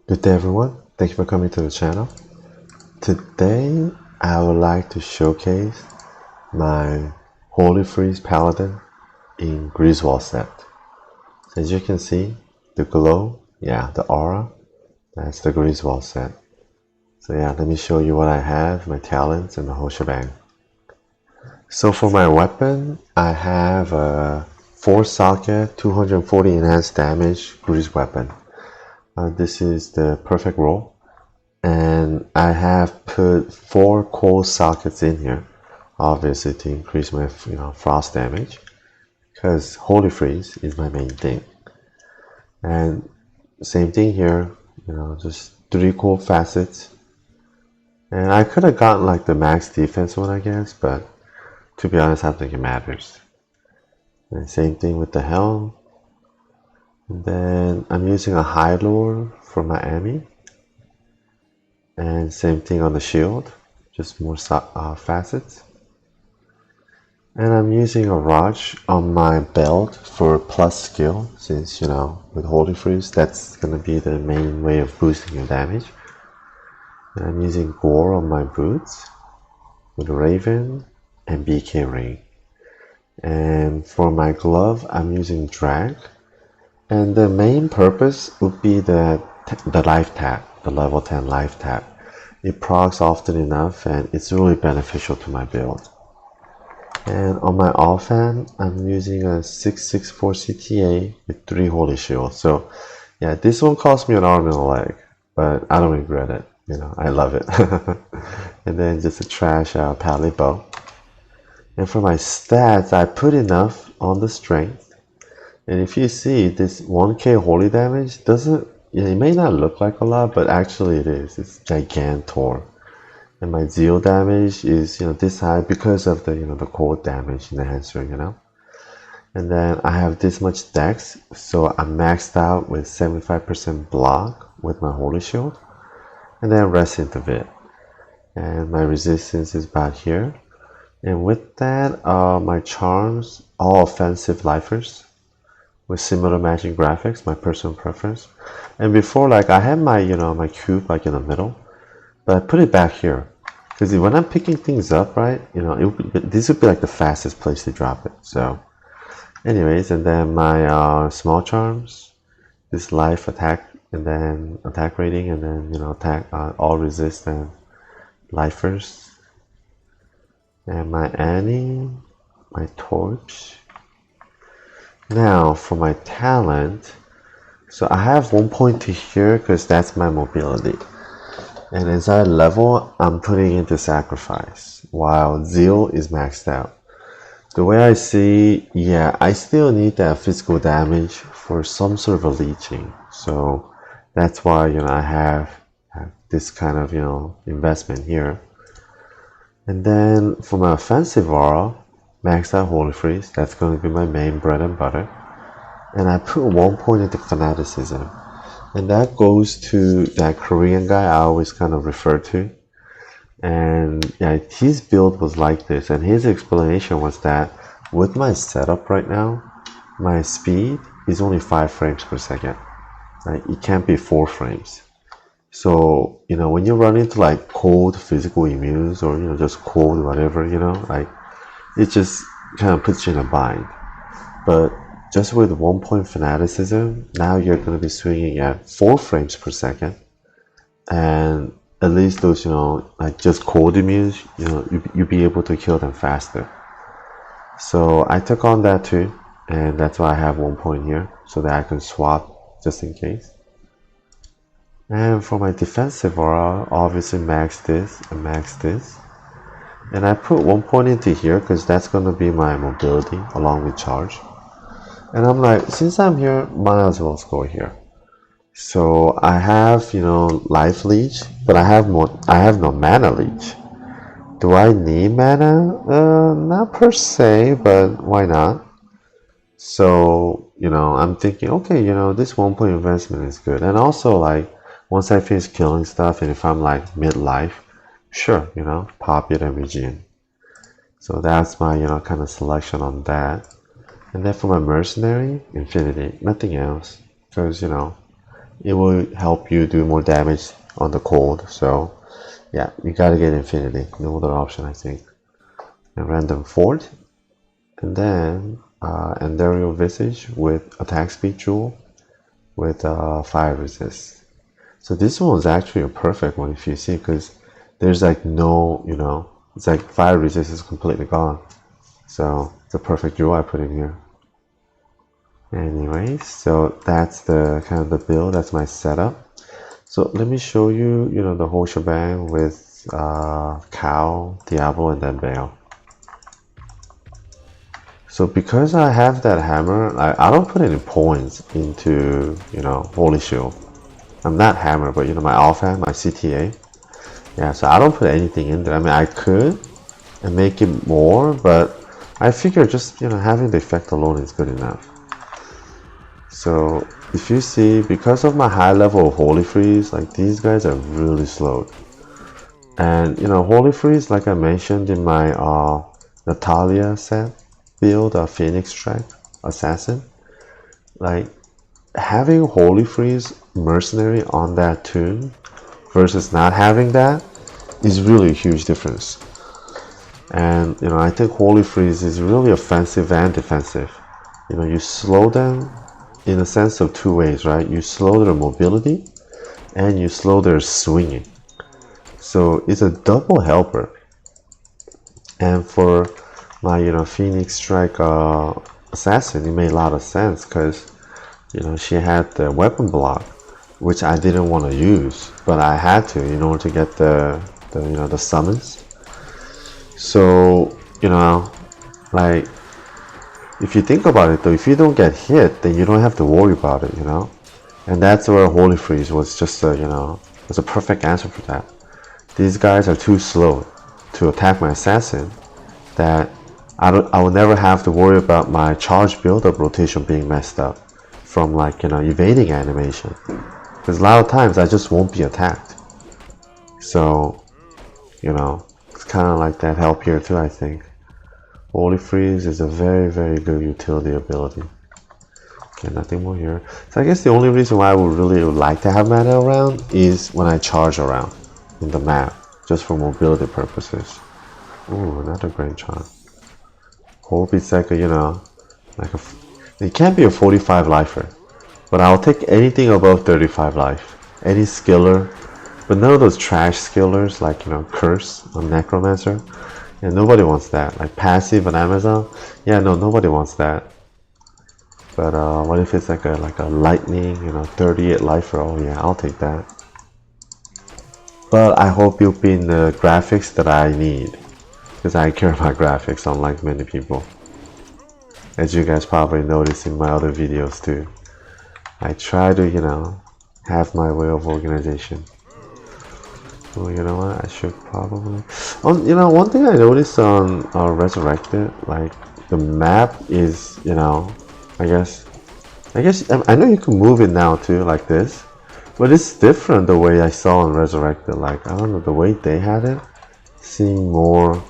Good day everyone, thank you for coming to the channel. Today I would like to showcase my Holy Freeze Paladin in Griswold Set. As you can see, the glow, the aura, that's the Griswold Set. So let me show you what I have, my talents and the whole shebang. So for my weapon, I have a 4 socket, 240 enhanced damage Gris weapon. This is the perfect roll. And I have put 4 cold sockets in here, obviously to increase my frost damage, because Holy Freeze is my main thing. And same thing here, just 3 cold facets. And I could have gotten like the max defense one, I guess, but to be honest, I don't think it matters. And same thing with the helm. And then I'm using a high lure for my Ami. And same thing on the shield, just more facets. And I'm using a Raj on my belt for plus skill, since with Holy Freeze that's gonna be the main way of boosting your damage. And I'm using Gore on my boots with Raven and BK ring. And for my glove I'm using Drag. And the main purpose would be the life tap, the level 10 life tap. It procs often enough and it's really beneficial to my build. And on my offhand, I'm using a 664 CTA with 3 holy shields. So this one cost me an arm and a leg, but I don't regret it. I love it. And then just a trash pally bow. And for my stats, I put enough on the strength. And if you see this 1k holy damage doesn't, it may not look like a lot, but actually it is. It's gigantor. And my zeal damage is this high because of the the cold damage enhancer, And then I have this much dex, so I'm maxed out with 75% block with my holy shield, and then rest into it. And my resistance is about here. And with that, my charms, all offensive lifers with similar matching graphics, my personal preference. And before, like, I had my my cube like in the middle, but I put it back here because when I'm picking things up, right, this would be like the fastest place to drop it. So anyways, and then my small charms, this life attack, and then attack rating, and then attack all resist and lifers, and my Annie, my torch. Now for my talent, so I have 1 point to here because that's my mobility. And as I level, I'm putting into sacrifice, while zeal is maxed out. The way I see, I still need that physical damage for some sort of a leeching. So that's why I have this kind of investment here. And then for my offensive aura, maxed out Holy Freeze, that's going to be my main bread and butter. And I put 1 point into fanaticism. And that goes to that Korean guy I always kind of refer to. And his build was like this. And his explanation was that with my setup right now, my speed is only 5 frames per second. Right? It can't be 4 frames. So, when you run into like cold physical immunes or, just cold whatever, like it just kind of puts you in a bind. But just with 1 point fanaticism, now you're going to be swinging at 4 frames per second. And at least those, like just cold immunes, you'll be able to kill them faster. So I took on that too. And that's why I have 1 point here, so that I can swap just in case. And for my defensive aura, obviously max this and max this. And I put 1 point into here because that's going to be my mobility along with charge. And I'm like, since I'm here, might as well score here. So I have, life leech, but I have no mana leech. Do I need mana? Not per se, but why not? So, I'm thinking, okay, this 1 point investment is good. And also, like, once I finish killing stuff, and if I'm like midlife, sure, pop it and regen. So that's my, kind of selection on that. And then for my mercenary, Infinity, nothing else. Because, it will help you do more damage on the cold. So yeah, you gotta get Infinity, no other option I think. And random Fort, and then Enderio Visage with attack speed jewel with fire resist. So this one is actually a perfect one if you see, because there's like no, you know, it's like fire resist is completely gone. So it's a perfect jewel I put in here. Anyways, so that's the kind of the build, that's my setup. So let me show you, you know, the whole shebang with Cow, Diablo, and then Veil. So because I have that hammer, I don't put any points into, you know, Holy Shield. I'm not hammer, but you know, my offhand, my CTA. Yeah, so I don't put anything in there. I mean, I could and make it more, but I figure just, you know, having the effect alone is good enough. So if you see, because of my high level of Holy Freeze, like these guys are really slowed. And you know, Holy Freeze, like I mentioned in my Natalia set build, Phoenix Track Assassin, like having Holy Freeze Mercenary on that tune versus not having that is really a huge difference. And you know, I think Holy Freeze is really offensive and defensive. You know, you slow them in a sense of two ways, right? You slow their mobility and you slow their swinging. So it's a double helper. And for my, you know, Phoenix Strike Assassin, it made a lot of sense because, you know, she had the weapon block, which I didn't want to use, but I had to in order to get the you know, the summons. So, you know, like, if you think about it though, if you don't get hit, then you don't have to worry about it, you know? And that's where Holy Freeze was just a, you know, was a perfect answer for that. These guys are too slow to attack my assassin that I will never have to worry about my charge build-up rotation being messed up from, like, you know, evading animation. Because a lot of times I just won't be attacked. So, you know, it's kind of like that help here too, I think. Holy Freeze is a very, very good utility ability. Okay, nothing more here. So I guess the only reason why I would really like to have mana around is when I charge around in the map, just for mobility purposes. Ooh, another Grand Charm. Hope it's like a, you know, like a, it can't be a 45 lifer, but I'll take anything above 35 life. Any skiller, but none of those trash skillers like, you know, Curse on Necromancer. Yeah, nobody wants that. Like passive on Amazon. Yeah, no, nobody wants that. But what if it's like a lightning, you know, 38 lifer? Oh yeah, I'll take that. But I hope you'll be in the graphics that I need, because I care about graphics unlike many people. As you guys probably noticed in my other videos too. I try to, you know, have my way of organization. Well, you know what, I should probably... you know, one thing I noticed on Resurrected, like, the map is, you know, I guess, I know you can move it now too, like this. But it's different the way I saw on Resurrected. Like, I don't know, the way they had it seemed more,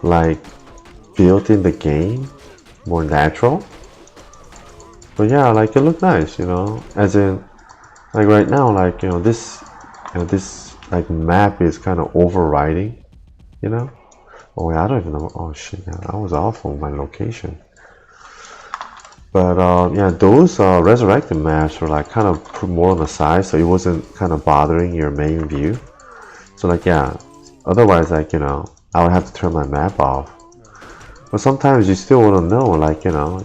like, built in the game, more natural. But yeah, like, it looked nice, you know, as in, like, right now, like, you know, this like map is kind of overriding, you know. Oh yeah, I don't even know. Oh shit, yeah, I was off on my location. But yeah, those resurrected maps were like kind of put more on the side, so it wasn't kind of bothering your main view. So like, yeah, otherwise, like, you know, I would have to turn my map off. But sometimes you still want to know, like, you know,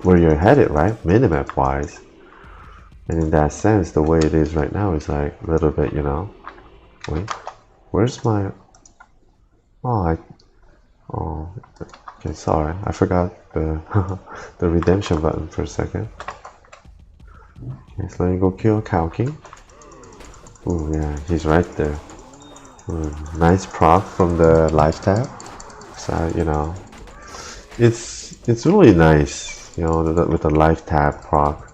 where you're headed, right, minimap wise. And in that sense, the way it is right now is like a little bit, you know. Wait, where's my... Oh, oh, okay, sorry, I forgot the the redemption button for a second. Okay, so let me go kill Cow King. Ooh, yeah, he's right there. Ooh, nice proc from the life tab. So, you know, it's really nice, you know, with the life tab proc.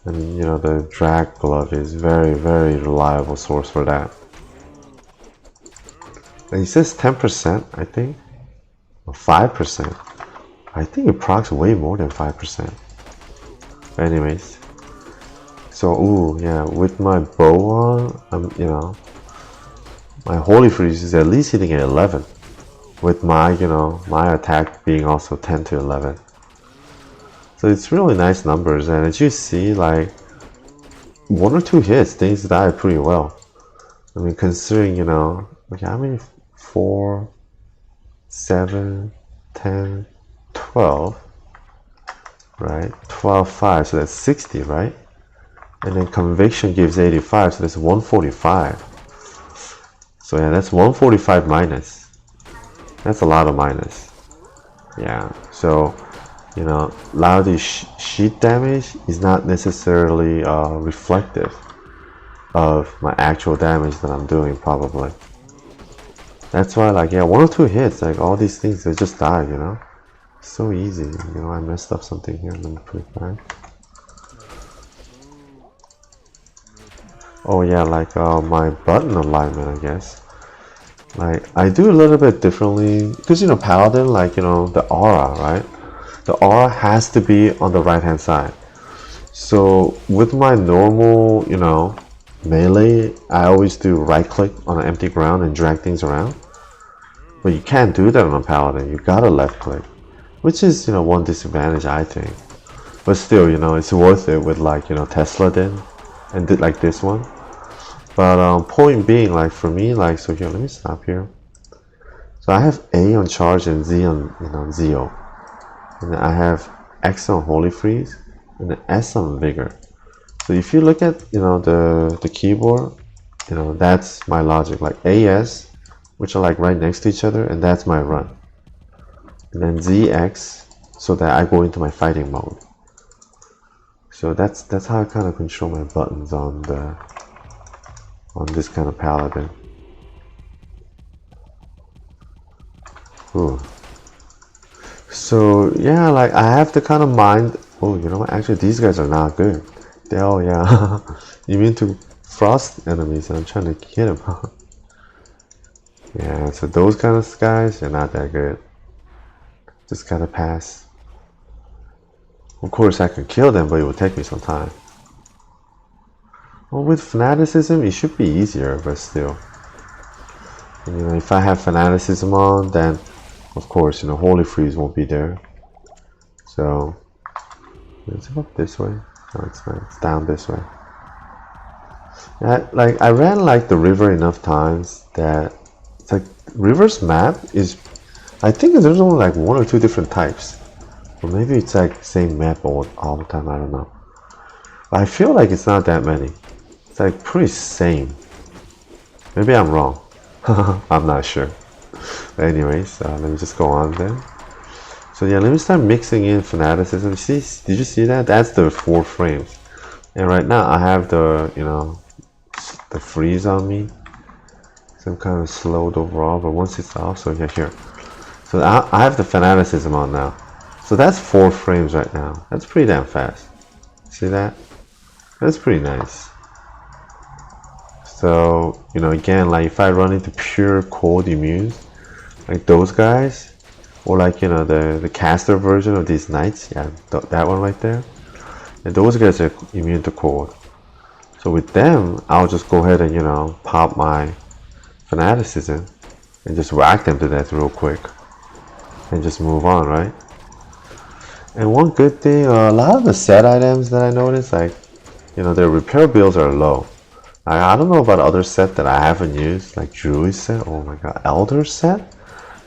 And, you know, the drag glove is very, very reliable source for that. And it says 10%, I think, or 5%. I think it procs way more than 5%. But anyways, So, ooh, yeah, with my bow on, you know, my Holy Freeze is at least hitting at 11. With my, you know, my attack being also 10 to 11. So it's really nice numbers, and as you see, like, 1 or 2 hits, things die pretty well. I mean, considering, you know, okay, how many? 4, 7, 10, 12, right? 12, 5, so that's 60, right? And then conviction gives 85, so that's 145. So yeah, that's 145 minus. That's a lot of minus. Yeah, so, you know, a lot of this sheet damage is not necessarily reflective of my actual damage that I'm doing, probably. That's why, like, yeah, 1 or 2 hits, like, all these things, they just die, you know? So easy, you know. I messed up something here, let me put it back. Oh yeah, like, my button alignment, I guess. Like, I do a little bit differently, because, you know, Paladin, like, you know, the aura, right? The aura has to be on the right hand side. So with my normal, you know, melee, I always do right click on an empty ground and drag things around. But you can't do that on a Paladin, you gotta left click. Which is, you know, one disadvantage, I think. But still, you know, it's worth it with, like, you know, Tesla did, and did like this one. But point being, like, for me, like, so here, let me stop here. So I have A on charge and Z on, you know, Zeo. And then I have X on Holy Freeze and then S on Vigor. So if you look at, you know, the keyboard, you know, that's my logic, like AS, which are like right next to each other, and that's my run. And then ZX, so that I go into my fighting mode. So that's how I kind of control my buttons on this kind of Paladin. Ooh. So yeah, like, I have to kind of mind. Oh, you know what? Actually, these guys are not good. Oh yeah, immune to frost enemies, and I'm trying to hit them. Yeah, so those kind of guys, they're not that good. Just gotta pass. Of course, I can kill them, but it will take me some time. Well, with fanaticism, it should be easier, but still. And, you know, if I have fanaticism on, then of course, you know, Holy Freeze won't be there. So, is it up this way? No, it's not. It's down this way. I ran, like, the river enough times that it's like river's map is, I think there's only like 1 or 2 different types, or maybe it's like same map all the time. I don't know. But I feel like it's not that many. It's like pretty same. Maybe I'm wrong. I'm not sure. But anyways, let me just go on then. So yeah, let me start mixing in fanaticism. See, did you see that? That's the 4 frames. And right now I have the, you know, the freeze on me. So I'm kind of slowed overall, but once it's off, so yeah, here. So I have the fanaticism on now. So that's 4 frames right now. That's pretty damn fast. See that? That's pretty nice. So, you know, again, like, if I run into pure cold immunes, like those guys, or like, you know, the caster version of these knights, yeah, that one right there, and those guys are immune to cold. So with them, I'll just go ahead and, you know, pop my fanaticism and just whack them to death real quick and just move on, right? And one good thing, a lot of the set items that I noticed, like, you know, their repair bills are low. I don't know about other set that I haven't used, like Druid set. Oh my god, Elder set?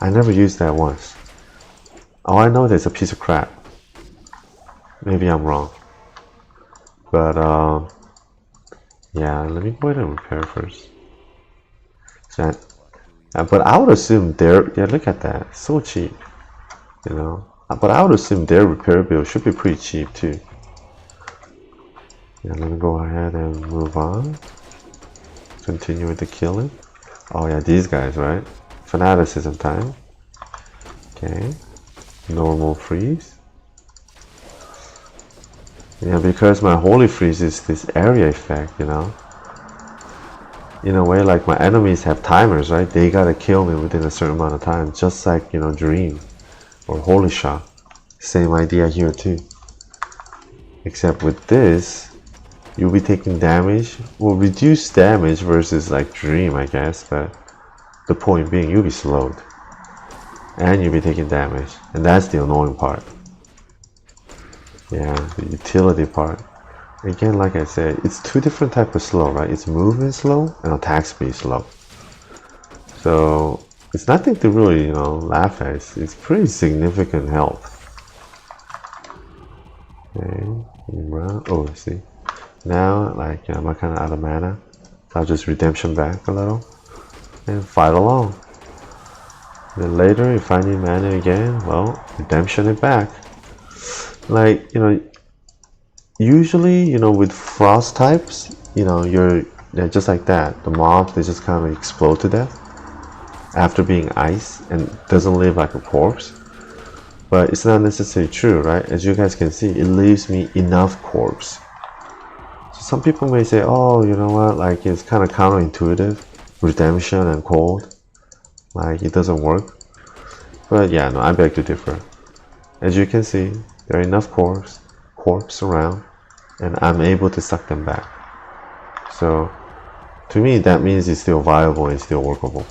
I never used that once. Oh, I know there's a piece of crap. Maybe I'm wrong. But yeah, let me go ahead and repair first. So, but I would assume yeah, look at that, so cheap, you know. But I would assume their repair bill should be pretty cheap too. Yeah, let me go ahead and move on. Continue with the killing. Oh yeah, these guys, right? Fanaticism time. Okay. Normal freeze. Yeah, because my Holy Freeze is this area effect, you know. In a way, like, my enemies have timers, right? They gotta kill me within a certain amount of time, just like, you know, Dream or Holy Shot. Same idea here too. Except with this, you'll be taking damage. Well, reduce damage versus like Dream, I guess, but the point being you'll be slowed. And you'll be taking damage. And that's the annoying part. Yeah, the utility part. Again, like I said, it's two different types of slow, right? It's movement slow and attack speed slow. So it's nothing to really, laugh at. It's pretty significant health. Okay, oh, see. Now, like, I'm kind of out of mana. So I'll just redemption back a little and fight along. Then later, if I need mana again, well, redemption it back. Like, usually, with frost types, they're just like that. The mobs, they just kind of explode to death after being ice and doesn't live like a corpse. But it's not necessarily true, right? As you guys can see, it leaves me enough corpse. So some people may say, oh, you know what, like it's kind of counterintuitive, redemption and cold, like it doesn't work. But yeah, no, I beg to differ. As you can see, there are enough corpse around, and I'm able to suck them back. So to me, that means it's still viable and still workable.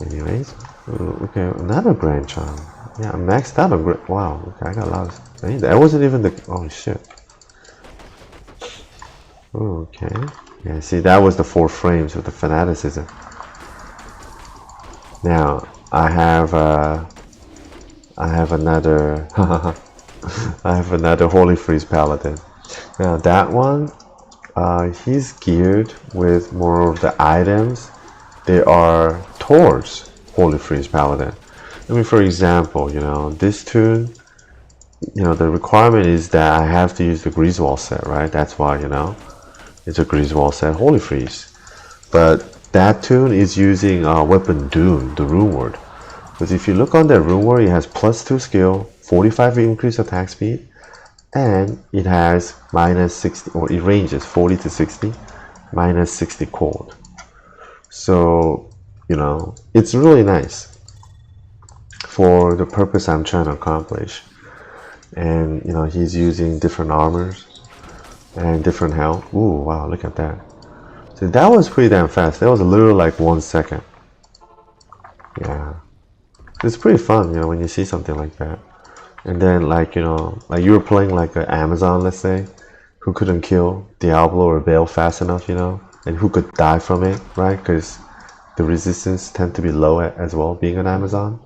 Anyways, okay, another Grand Charm. Yeah, I maxed out on wow, okay, I got a lot of, that wasn't even the, oh shit. Okay, yeah, see, that was the 4 frames of the fanaticism. Now, I have another, I have another Holy Freeze Paladin. Now that one, he's geared with more of the items. They are towards Holy Freeze Paladin. I mean, for example, this tune, the requirement is that I have to use the Griswold Set, right? That's why, it's a Griswold Set Holy Freeze. But that tune is using Weapon Doom, the rune word. Because if you look on that rune word, it has +2 skill, 45 increase attack speed, and it has -60, or it ranges 40 to 60, -60 cold. So, it's really nice for the purpose I'm trying to accomplish. And, he's using different armors and different health. Ooh, wow, look at that. So that was pretty damn fast. That was literally like 1 second. Yeah. It's pretty fun, when you see something like that. And then, like, like you were playing like an Amazon, let's say, who couldn't kill Diablo or Bale fast enough, and who could die from it, right? Because the resistance tend to be low as well, being an Amazon.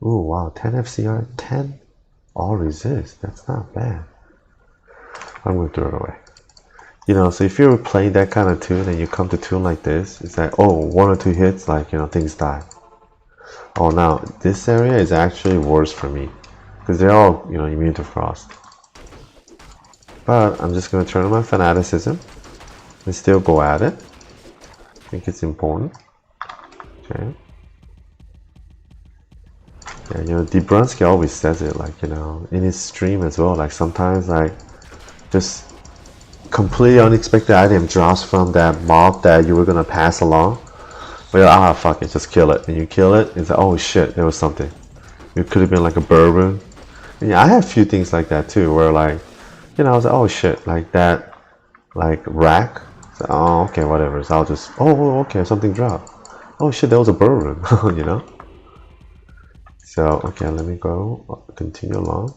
Ooh, wow, 10 FCR, 10 all resist. That's not bad. I'm going to throw it away. So if you're playing that kind of tune and you come to tune like this, it's like, oh, 1 or 2 hits, like, things die. Oh, now, this area is actually worse for me, because they're all, immune to frost. But I'm just going to turn on my fanaticism and still go at it. I think it's important. Okay. Yeah, Debrunsky always says it, like, in his stream as well, like, sometimes, like, just completely unexpected item drops from that mob that you were going to pass along. But you're like, fuck it, just kill it. And you kill it, it's like, oh shit, there was something. It could have been like a bourbon. And yeah, I have a few things like that too, where like, I was like, oh shit, like that, like rack. So, oh, okay, whatever. So I'll just, oh, okay, something dropped. Oh shit, that was a bourbon, So, okay, let me go, continue along.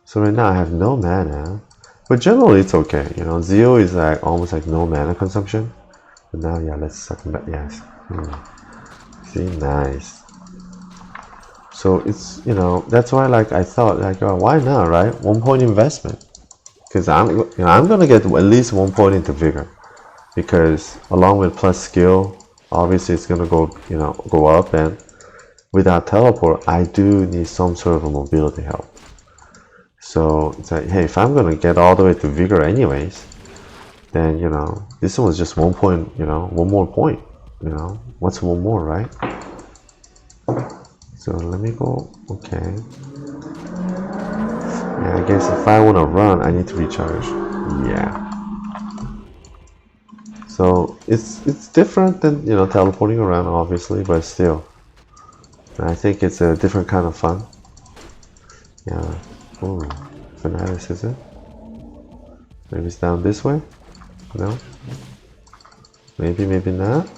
So right now I have no mana, but generally it's okay. Zeo is like almost like no mana consumption. But now, yeah, let's suck him back. Yes. See, nice. So it's, that's why, like, I thought, like, oh, why not, right? 1 point investment. Because I'm gonna get at least 1 point into vigor, because along with plus skill, obviously it's gonna go, go up, and without teleport, I do need some sort of a mobility help. So it's like, hey, if I'm gonna get all the way to vigor anyways, then this one was just 1 point, 1 more point, what's 1 more, right? So let me go. Okay, yeah, I guess if I want to run, I need to recharge. Yeah, so it's different than teleporting around, obviously, but still I think it's a different kind of fun. Yeah. Ooh. fanaticism. Maybe it's down this way? No? Maybe, maybe not?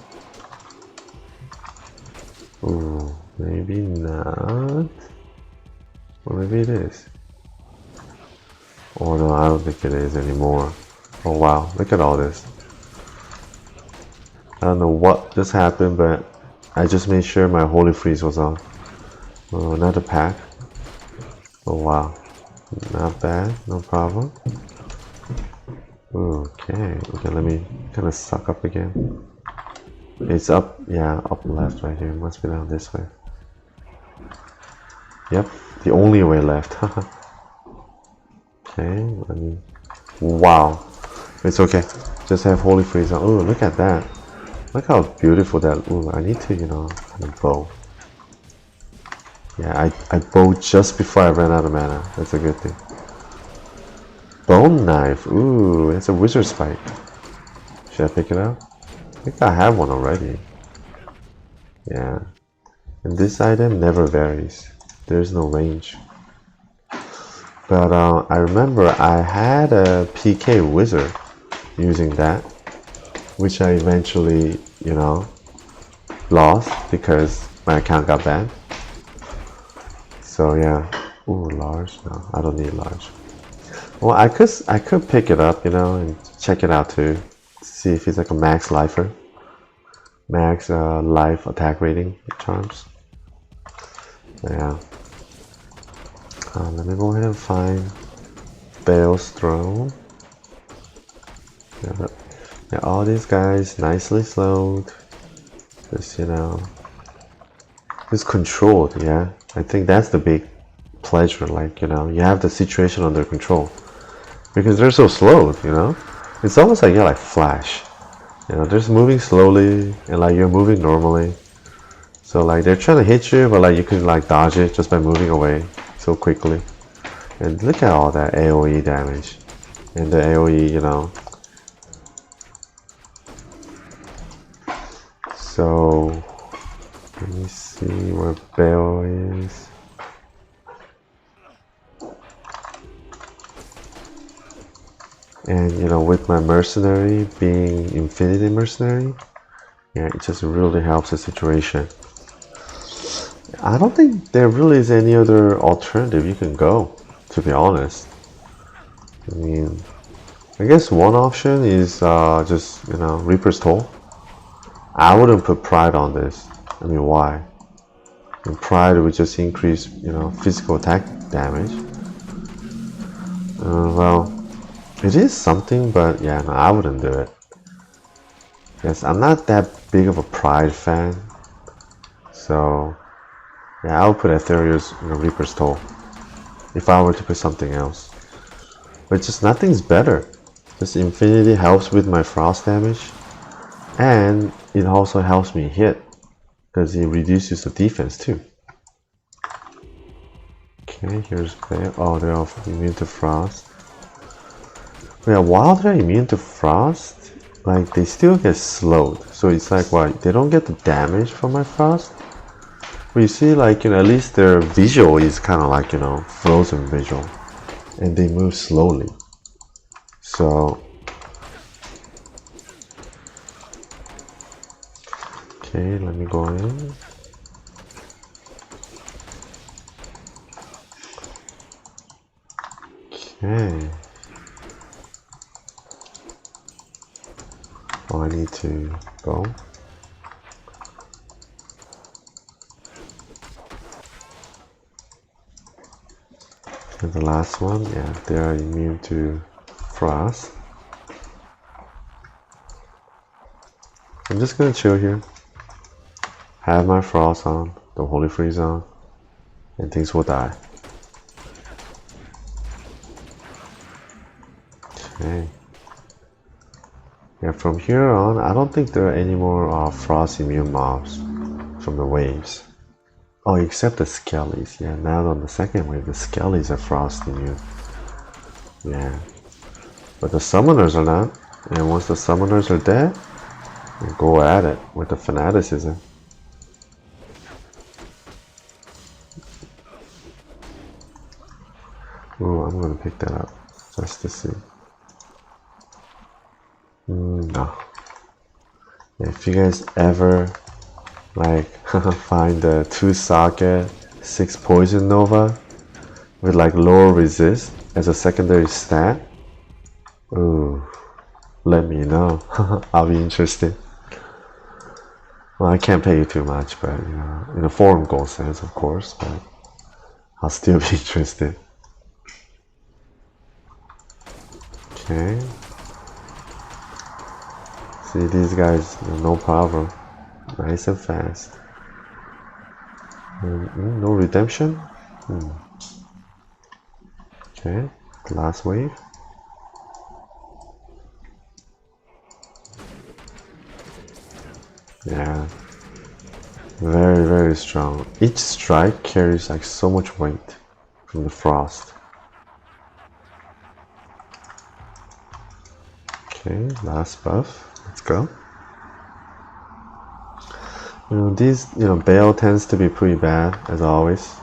Ooh, maybe not. Or maybe it is. Oh no, I don't think it is anymore. Oh wow, look at all this. I don't know what just happened, but I just made sure my Holy Freeze was on. Oh, another pack. Oh wow. Not bad, no problem. Okay, let me kind of suck up again. It's up, yeah, up left right here. It must be down this way. Yep, the only way left. Okay, let me. Wow, it's okay. Just have Holy Freeze on. Oh, look at that. Look how beautiful that. Ooh, I need to, you know, kind of bow. Yeah, I bowed just before I ran out of mana. That's a good thing. Bone knife. Ooh, it's a wizard spike. Should I pick it up? I think I have one already. Yeah. And this item never varies. There's no range. But I remember I had a PK wizard using that, which I eventually, you know, lost because my account got banned. So yeah. Ooh, large? No, I don't need large. Well, I could pick it up, you know, and check it out too. See if it's like a max lifer. Max life attack rating charms. Yeah. Let me go ahead and find Bale's Throne. Yeah, all these guys nicely slowed. Just, you know, just controlled, yeah. I think that's the big pleasure, like, you know, you have the situation under control. Because they're so slowed, you know? It's almost like you're like Flash. You know, they're just moving slowly and like you're moving normally. So like they're trying to hit you, but like you can like dodge it just by moving away so quickly. And look at all that AoE damage. And the AoE, you know. So let me see where Bale is. And you know, with my mercenary being Infinity Mercenary, yeah, it just really helps the situation. I don't think there really is any other alternative you can go, to be honest. I mean, I guess one option is just, you know, Reaper's Toll. I wouldn't put Pride on this. I mean, why? And Pride would just increase, you know, physical attack damage. Well, it is something, but yeah, no, I wouldn't do it. Yes, I'm not that big of a Pride fan. So, yeah, I would put Ethereal's, you know, Reaper's Toll if I were to put something else. But just nothing's better. Just Infinity helps with my frost damage. And it also helps me hit. Because it reduces the defense too. Okay, here's Bear. Oh, they're all immune to frost. Yeah, while they're immune to frost, like they still get slowed. So it's like what? They don't get the damage from my frost. But you see, like, you know, at least their visual is kind of like, you know, frozen visual. And they move slowly. So okay, let me go in. Okay. Oh, I need to go. And the last one, yeah, they are immune to frost. I'm just gonna chill here. Have my frost on, the Holy Freeze on, and things will die. Okay. Yeah, from here on, I don't think there are any more frost immune mobs from the waves. Oh, except the Skellies. Yeah, now on the second wave, the Skellies are frost immune. Yeah. But the summoners are not. And once the summoners are dead, you go at it with the fanaticism. Ooh, I'm gonna pick that just to see. No. If you guys ever like find the 2-socket 6 poison nova with like lower resist as a secondary stat, ooh, let me know. I'll be interested. Well, I can't pay you too much, but you know, in a forum goal sense, of course, but I'll still be interested. Okay. See these guys, no problem. Nice and fast. No redemption? Okay, last wave. Yeah. Very, very strong. Each strike carries like so much weight from the frost. Okay, last buff. Let's go. You know, these, Bale tends to be pretty bad, as always.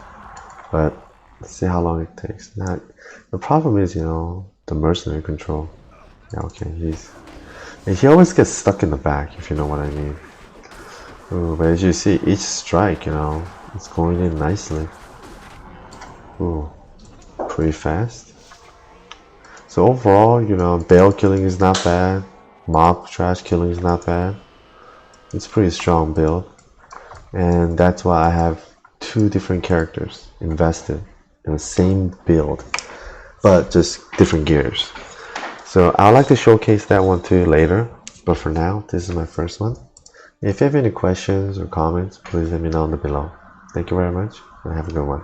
But let's see how long it takes. Now, the problem is, the mercenary control. Yeah, okay, he always gets stuck in the back, if you know what I mean. Ooh, but as you see, each strike, it's going in nicely. Ooh, pretty fast. So overall, Bale killing is not bad. Mob trash killing is not bad. It's pretty strong build. And that's why I have 2 different characters invested in the same build, but just different gears. So I'd like to showcase that one too later, but for now, this is my first one. If you have any questions or comments, please let me know down below. Thank you very much, and have a good one.